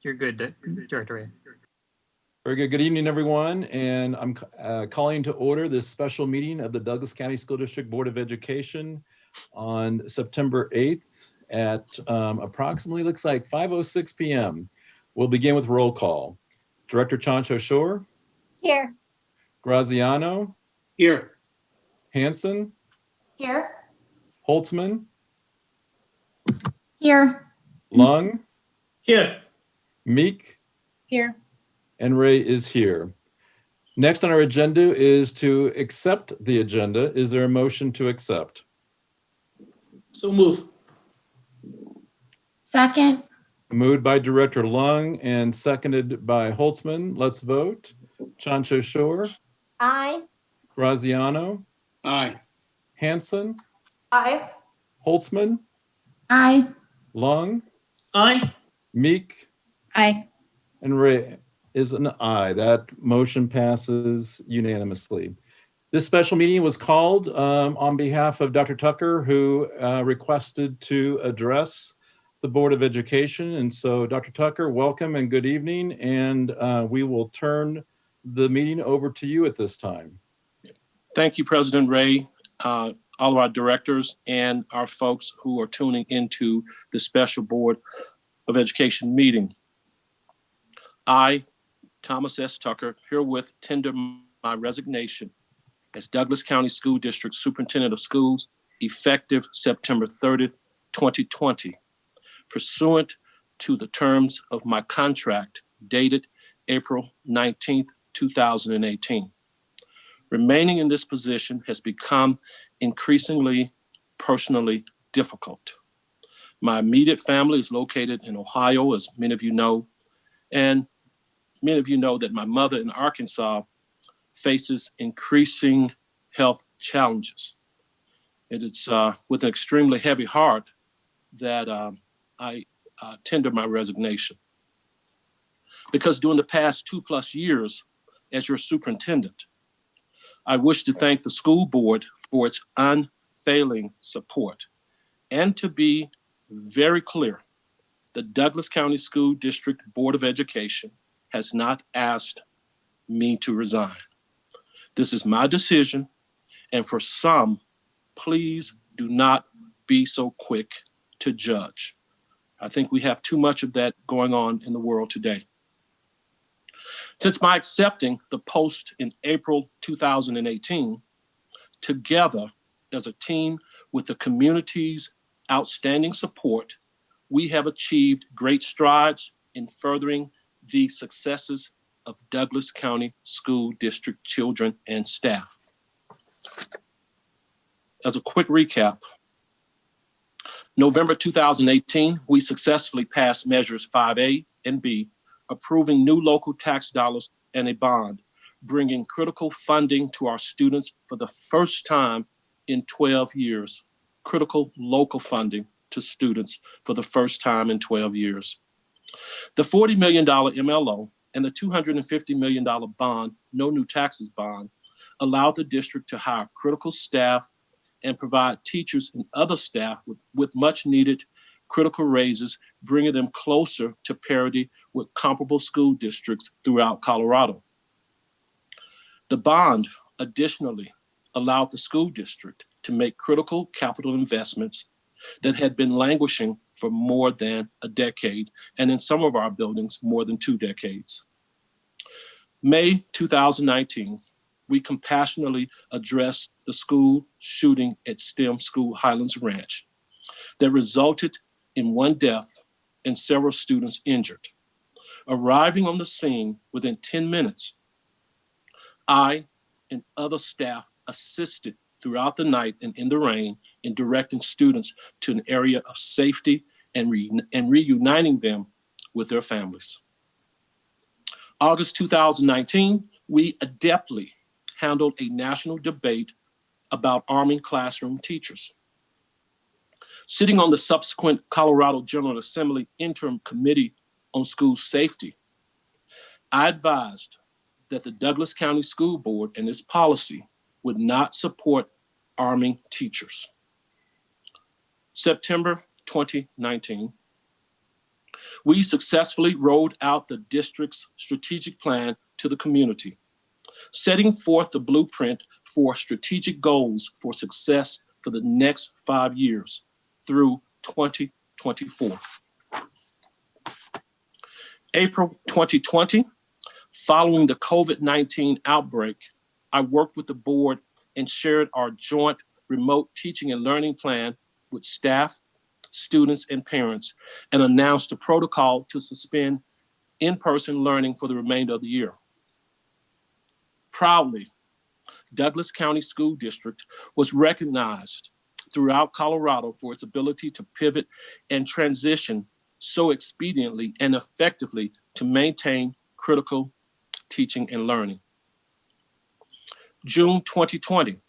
You're good, Director Ray. Very good. Good evening, everyone. And I'm calling to order this special meeting of the Douglas County School District Board of Education on September 8th at approximately, looks like 5:06 p.m. We'll begin with roll call. Director Chancho Shore. Here. Graziano. Here. Hanson. Here. Holtzman. Here. Lung. Here. Meek. Here. And Ray is here. Next on our agenda is to accept the agenda. Is there a motion to accept? So move. Second. Moved by Director Lung and seconded by Holtzman. Let's vote. Chancho Shore. Aye. Graziano. Aye. Hanson. Aye. Holtzman. Aye. Lung. Aye. Meek. Aye. And Ray is an aye. That motion passes unanimously. This special meeting was called on behalf of Dr. Tucker, who requested to address the Board of Education. And so Dr. Tucker, welcome and good evening. And we will turn the meeting over to you at this time. Thank you, President Ray, all of our directors and our folks who are tuning into the special Board of Education meeting. I, Thomas S. Tucker, herewith tender my resignation as Douglas County School District Superintendent of Schools effective September 30th, 2020, pursuant to the terms of my contract dated April 19th, 2018. Remaining in this position has become increasingly personally difficult. My immediate family is located in Ohio, as many of you know, and many of you know that my mother in Arkansas faces increasing health challenges. It is with an extremely heavy heart that I tender my resignation. Because during the past 2+ years as your superintendent, I wish to thank the school board for its unfailing support. And to be very clear, the Douglas County School District Board of Education has not asked me to resign. This is my decision, and for some, please do not be so quick to judge. I think we have too much of that going on in the world today. Since my accepting the post in April 2018, together as a team with the community's outstanding support, we have achieved great strides in furthering the successes of Douglas County School District children and staff. As a quick recap, November 2018, we successfully passed measures 5A and B, approving new local tax dollars and a bond, bringing critical funding to our students for the first time in 12 years. Critical local funding to students for the first time in 12 years. The $40 million MLO and the $250 million bond, no new taxes bond, allowed the district to hire critical staff and provide teachers and other staff with much needed critical raises, bringing them closer to parity with comparable school districts throughout Colorado. The bond additionally allowed the school district to make critical capital investments that had been languishing for more than a decade, and in some of our buildings, more than 2 decades. May 2019, we compassionately addressed the school shooting at STEM School Highlands Ranch that resulted in 1 death and several students injured. Arriving on the scene within 10 minutes, I and other staff assisted throughout the night and in the rain in directing students to an area of safety and reuniting them with their families. August 2019, we adeptly handled a national debate about arming classroom teachers. Sitting on the subsequent Colorado General Assembly Interim Committee on School Safety, I advised that the Douglas County School Board and its policy would not support arming teachers. September 2019, We successfully rolled out the district's strategic plan to the community, setting forth the blueprint for strategic goals for success for the next 5 years through 2024. April 2020, following the COVID-19 outbreak, I worked with the board and shared our joint remote teaching and learning plan with staff, students, and parents, and announced a protocol to suspend in-person learning for the remainder of the year. Proudly, Douglas County School District was recognized throughout Colorado for its ability to pivot and transition so expediently and effectively to maintain critical teaching and learning. June 2020,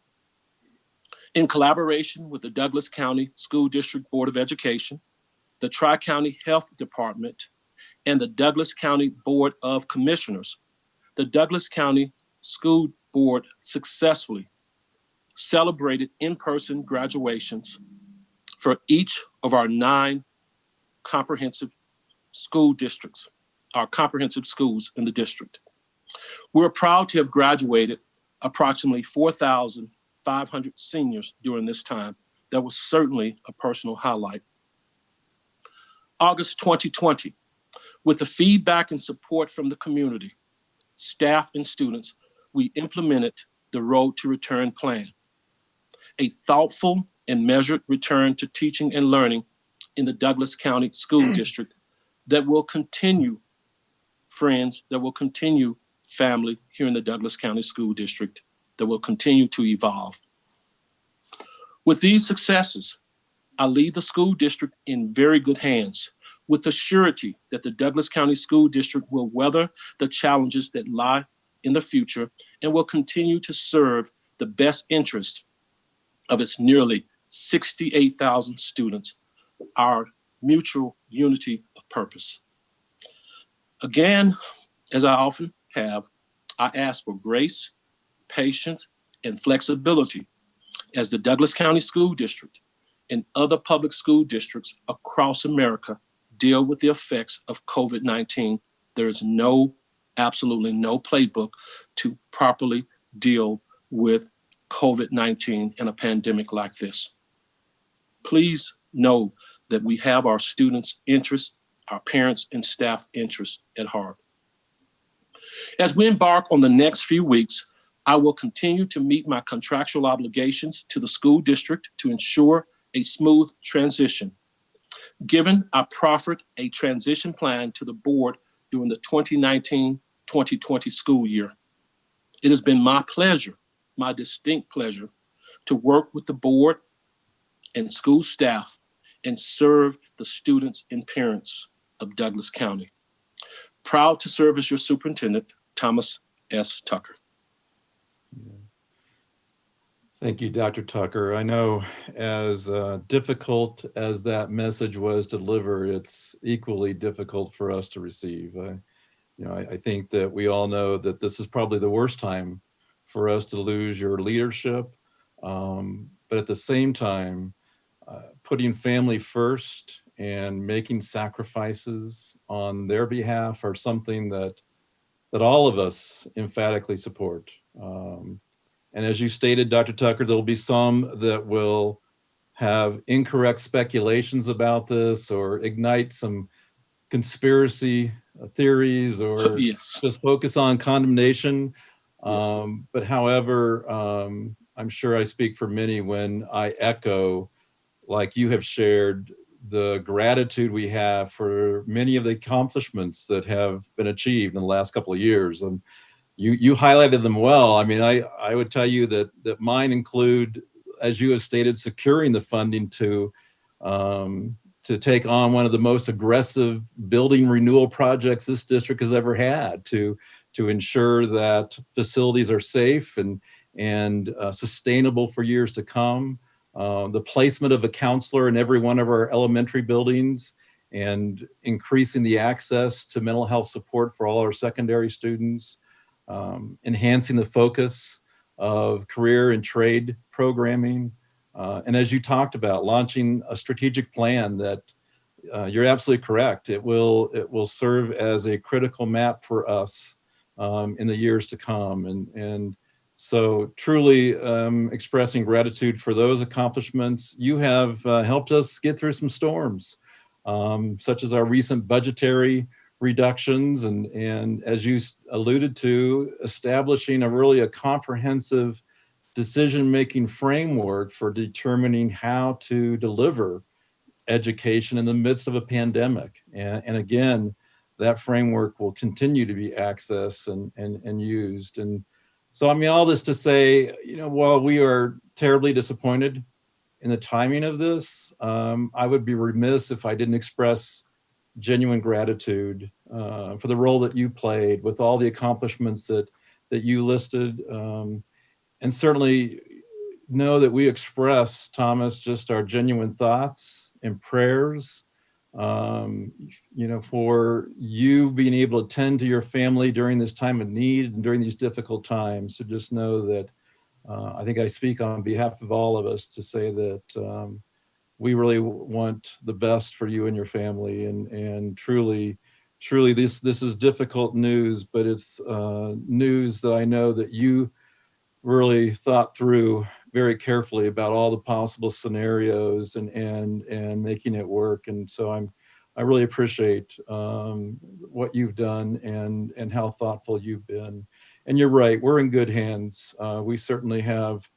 in collaboration with the Douglas County School District Board of Education, the Tri-County Health Department, and the Douglas County Board of Commissioners, the Douglas County School Board successfully celebrated in-person graduations for each of our 9 comprehensive school districts, our comprehensive schools in the district. We're proud to have graduated approximately 4,500 seniors during this time. That was certainly a personal highlight. August 2020, with the feedback and support from the community, staff, and students, we implemented the Road to Return plan, a thoughtful and measured return to teaching and learning in the Douglas County School District that will continue, friends, that will continue, family, here in the Douglas County School District, that will continue to evolve. With these successes, I leave the school district in very good hands, with the surety that the Douglas County School District will weather the challenges that lie in the future and will continue to serve the best interest of its nearly 68,000 students, our mutual unity of purpose. Again, as I often have, I ask for grace, patience, and flexibility as the Douglas County School District and other public school districts across America deal with the effects of COVID-19. There is absolutely no playbook to properly deal with COVID-19 and a pandemic like this. Please know that we have our students' interests, our parents' and staff interests at heart. As we embark on the next few weeks, I will continue to meet my contractual obligations to the school district to ensure a smooth transition. Given I proffered a transition plan to the board during the 2019-2020 school year, it has been my pleasure, my distinct pleasure, to work with the board and school staff and serve the students and parents of Douglas County. Proud to serve as your superintendent, Thomas S. Tucker. Thank you, Dr. Tucker. I know as difficult as that message was to deliver, it's equally difficult for us to receive. I think that we all know that this is probably the worst time for us to lose your leadership. But at the same time, putting family first and making sacrifices on their behalf are something that all of us emphatically support. And as you stated, Dr. Tucker, there'll be some that will have incorrect speculations about this or ignite some conspiracy theories or Yes. just focus on condemnation. Yes. But however, I'm sure I speak for many when I echo, like you have shared, the gratitude we have for many of the accomplishments that have been achieved in the last couple of years. And you highlighted them well. I mean, I would tell you that mine include, as you have stated, securing the funding to take on one of the most aggressive building renewal projects this district has ever had to ensure that facilities are safe and sustainable for years to come. The placement of a counselor in every one of our elementary buildings and increasing the access to mental health support for all our secondary students. Enhancing the focus of career and trade programming. And as you talked about, launching a strategic plan that you're absolutely correct. It will serve as a critical map for us in the years to come. And so truly expressing gratitude for those accomplishments. You have helped us get through some storms, such as our recent budgetary reductions and as you alluded to, establishing a comprehensive decision-making framework for determining how to deliver education in the midst of a pandemic. And again, that framework will continue to be accessed and used. And so, I mean, all this to say, while we are terribly disappointed in the timing of this, I would be remiss if I didn't express genuine gratitude for the role that you played with all the accomplishments that you listed. And certainly know that we express, Thomas, just our genuine thoughts and prayers, for you being able to tend to your family during this time of need and during these difficult times. So just know that I think I speak on behalf of all of us to say that we really want the best for you and your family, and truly this is difficult news, but it's news that I know that you really thought through very carefully about all the possible scenarios and making it work. And so I really appreciate what you've done and how thoughtful you've been. And you're right, we're in good hands. We certainly have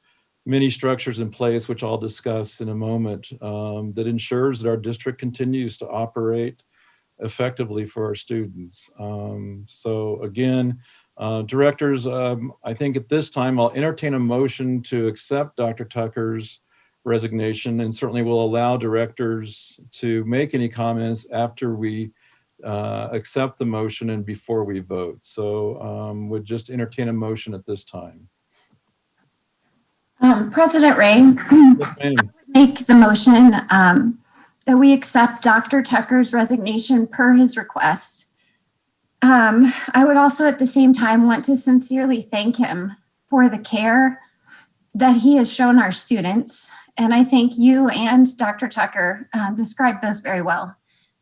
many structures in place, which I'll discuss in a moment, that ensures that our district continues to operate effectively for our students. So again, directors, I think at this time I'll entertain a motion to accept Dr. Tucker's resignation, and certainly will allow directors to make any comments after we accept the motion and before we vote. So would just entertain a motion at this time. President Ray, Yes, ma'am. make the motion that we accept Dr. Tucker's resignation per his request. I would also at the same time want to sincerely thank him for the care that he has shown our students. And I think you and Dr. Tucker described those very well.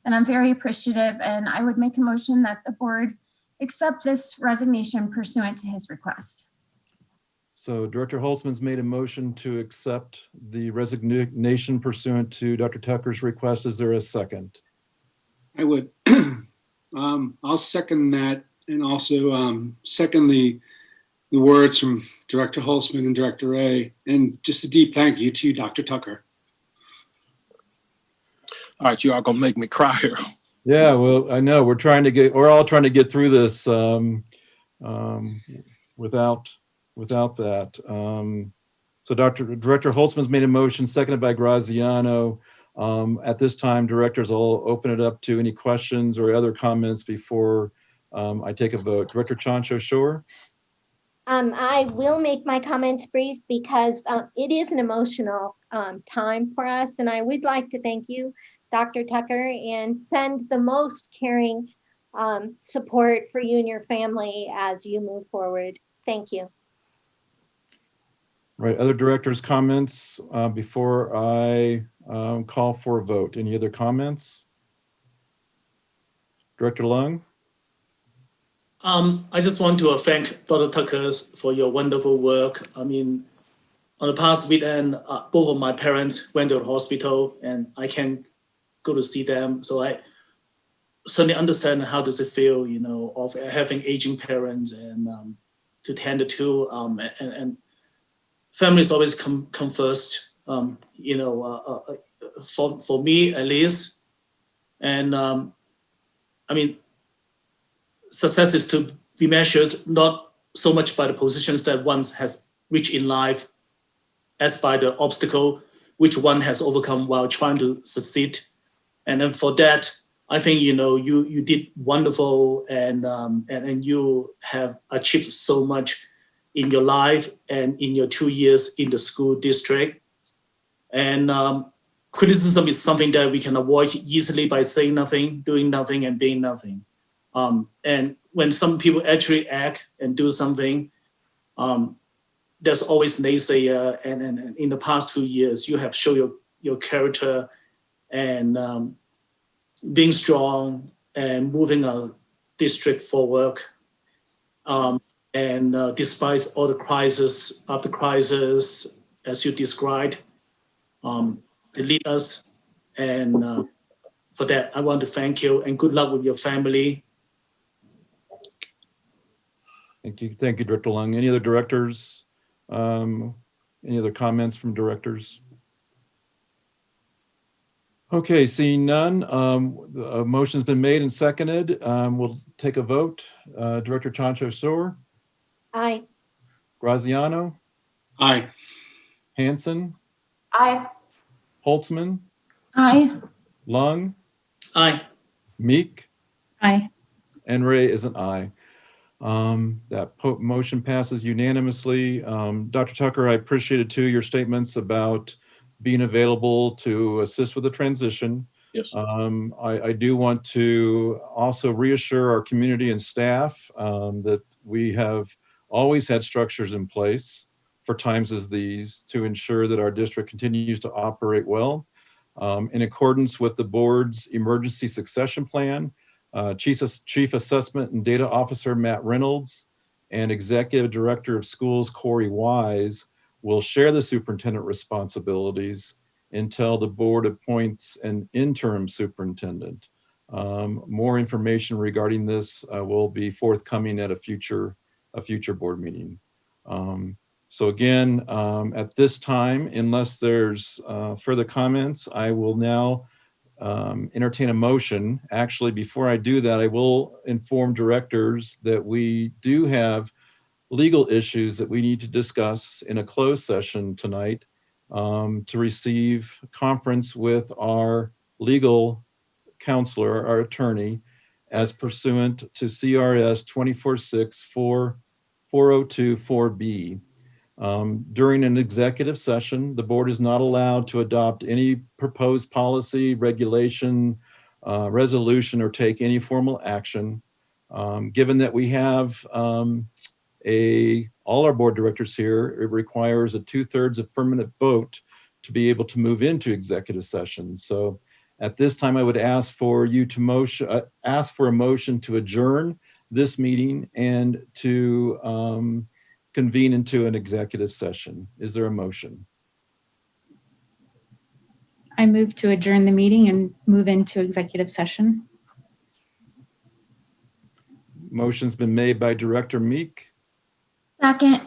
And I'm very appreciative, and I would make a motion that the board accept this resignation pursuant to his request. So Director Holtzman's made a motion to accept the resignation pursuant to Dr. Tucker's request. Is there a second? I would. I'll second that, and also second the words from Director Holtzman and Director Ray, and just a deep thank you to Dr. Tucker. All right, you are gonna make me cry here. Yeah, well, I know we're all trying to get through this without that. So Director Holtzman's made a motion, seconded by Graziano. At this time, directors, I'll open it up to any questions or other comments before I take a vote. Director Chancho Shore? I will make my comments brief because it is an emotional time for us. And I would like to thank you, Dr. Tucker, and send the most caring support for you and your family as you move forward. Thank you. Right, other directors' comments before I call for a vote. Any other comments? Director Lung? I just want to thank Dr. Tucker for your wonderful work. I mean, on the past weekend, both of my parents went to the hospital and I can't go to see them. So I certainly understand how does it feel, of having aging parents and to tend to, and families always come first, for me at least. And I mean, success is to be measured not so much by the positions that one has reached in life as by the obstacle which one has overcome while trying to succeed. And then for that, I think, you did wonderful and you have achieved so much in your life and in your 2 years in the school district. And criticism is something that we can avoid easily by saying nothing, doing nothing, and being nothing. And when some people actually act and do something, there's always naysayer. And in the past 2 years, you have shown your character and being strong and moving our district forward. Despite all the crisis after crisis, as you described, they lead us. And for that, I want to thank you and good luck with your family. Thank you, Director Lung. Any other directors? Any other comments from directors? Okay, seeing none, the motion's been made and seconded. We'll take a vote. Director Chancho-Soor, Aye. Graziano, Aye. Hanson, Aye. Holtzman, Aye. Lung, Aye. Meek, Aye. and Ray is an aye. That motion passes unanimously. Dr. Tucker, I appreciated too your statements about being available to assist with the transition. Yes. I do want to also reassure our community and staff that we have always had structures in place for times as these to ensure that our district continues to operate well. In accordance with the board's emergency succession plan, Chief Assessment and Data Officer Matt Reynolds and Executive Director of Schools Corey Wise will share the superintendent responsibilities until the board appoints an interim superintendent. More information regarding this will be forthcoming at a future board meeting. So again, at this time, unless there's further comments, I will now entertain a motion. Actually, before I do that, I will inform directors that we do have legal issues that we need to discuss in a closed session tonight to receive conference with our legal counselor, our attorney, as pursuant to CRS 246-4024B. During an executive session, the board is not allowed to adopt any proposed policy, regulation, resolution, or take any formal action. Given that we have all our board directors here, it requires a 2/3 affirmative vote to be able to move into executive session. So at this time, I would ask for you to ask for a motion to adjourn this meeting and to convene into an executive session. Is there a motion? I move to adjourn the meeting and move into executive session. Motion's been made by Director Meek Second.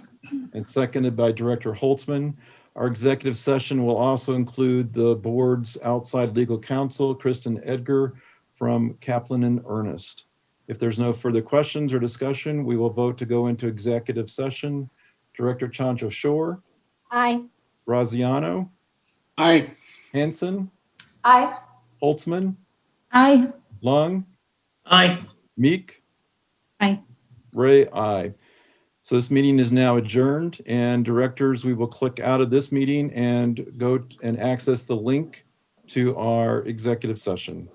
and seconded by Director Holtzman. Our executive session will also include the board's outside legal counsel, Kristen Edgar from Kaplan and Ernest. If there's no further questions or discussion, we will vote to go into executive session. Director Chancho-Soor, Aye. Graziano, Aye. Hanson, Aye. Holtzman, Aye. Lung, Aye. Meek, Aye. Ray, aye. So this meeting is now adjourned, and directors, we will click out of this meeting and go and access the link to our executive session.